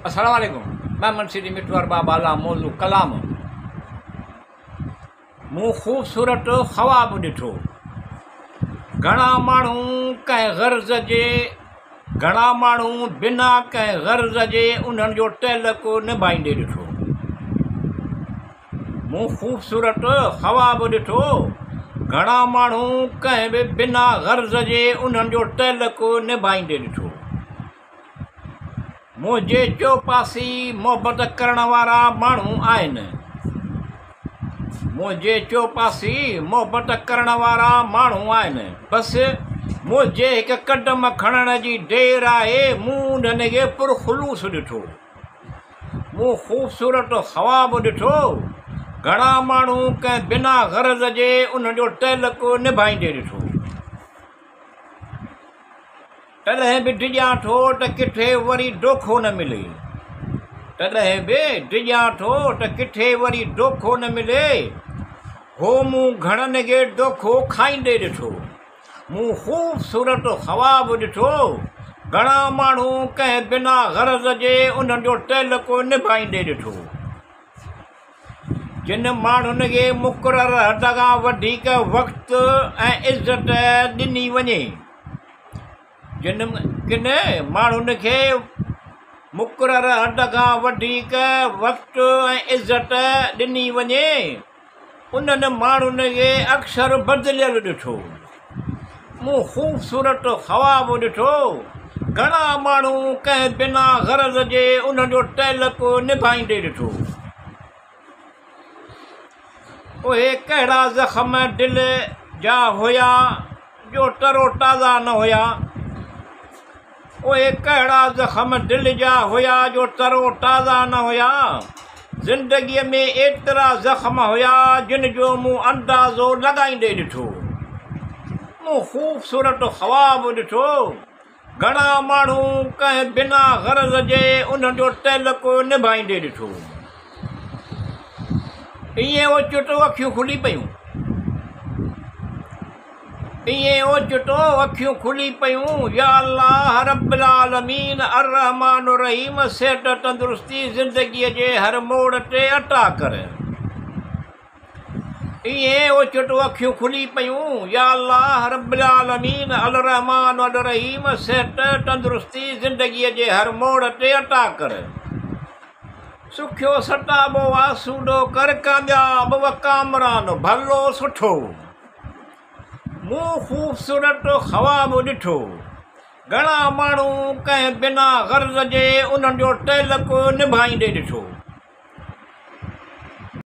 अस्सलाम वालेकुम। मैं मुंशी मिठवार बाबाला मौजू कलाम मूं ख़ूबसूरत ख़्वाब ॾिठो। घणा माण्हू कंहिं गर्ज़ जे घणा माण्हू बिना कंहिं गर्ज़ जे उन्हनि जो तइल्लुक़ निभाईंदे ॾिठो। मूं ख़ूबसूरत ख़्वाब ॾिठो। घणा माण्हू कंहिं बि बिना गर्ज़ जे उन्हनि जो तइल्लुक़ निभाईंदे ॾिठो। मुंहिंजे चौपासी मोहबत करण वारा माण्हू आहिनि। मुंहिंजे चौपासी मोहबत करण वारा माण्हू आहिनि। बसि मुंहिंजे हिकु क़दम खणण जी देरि आहे। मूं उन्हनि खे पुरख़ुलूस ॾिठो। मूं ख़ूबसूरत ख़्वाब ॾिठो। घणा माण्हू कंहिं बिना गर्ज़ जे उन्हनि जो तइल्लुक़ निभाईंदे ॾिठो। तॾहिं बि डिॼां थो त किथे वरी दोखो न मिले। तॾहिं बि डिॼां थो त किथे वरी दोखो न मिले। हो मूं घणनि खे दोखो खाईंदे ॾिठो। मूं ख़ूबसूरत ख़्वाब ॾिठो। घणा माण्हू कंहिं बिना गर्ज़ जे उन्हनि जो तइल्लुक़ निभाईंदे ॾिठो। जिन माण्हुनि खे मुक़ररु हद खां वधीक वक़्तु ऐं इज़त ॾिनी वञे, किन माण्हुनि खे मुक़ररु हद खां वधीक वक़्तु ऐं इज़त ॾिनी वञे, उन्हनि माण्हुनि खे अक्सर बदिलियल ॾिठो। मूं ख़ूबसूरत ख़्वाब ॾिठो। घणा माण्हू कंहिं बिना गर्ज़ जे उन्हनि जो तइल्लुक़ निभाईंदे ॾिठो। उहे कहिड़ा ज़ख़्म दिलि जा हुया जो तरोताज़ा न हुया। उहे कहिड़ा ज़ख़्म दिलि जा हुया जो तरोताज़ा न हुया। ज़िंदगीअ में एतिरा ज़ख़्म हुया जिन जो मूं अंदाज़ो लॻाईंदे ॾिठो। मूं ख़ूबसूरत ख़्वाब ॾिठो। घणा माण्हू कंहिं बिना गर्ज़ जे उन्हनि जो तइल्लुक़ निभाईंदे ॾिठो। ईअं ओचितो अखियूं खुली पियूं। ईअं ओचितो अखियूं खुली पियूं। या अल्लाह रब्बिल आलमीन अर्रहमान रहीम सिहत तंदुरुस्ती ज़िंदगीअ जे हर मोड़ ते अता कर। ईअं ओचितो अखियूं खुली पियूं। या अल्लाह रब्बिल आलमीन अल रहमान अल रहीम सिहत तंदुरुस्ती ज़िंदगीअ जे हर मोड़ ते अता कर। सुखियो सताबो आसूदो कर कामयाब व कामरान भलो सुठो। मूं ख़ूबसूरत ख़्वाब ॾिठो। घणा माण्हू कंहिं बिना गर्ज़ जे उन्हनि जो तइल्लुक़ निभाईंदे ॾिठो।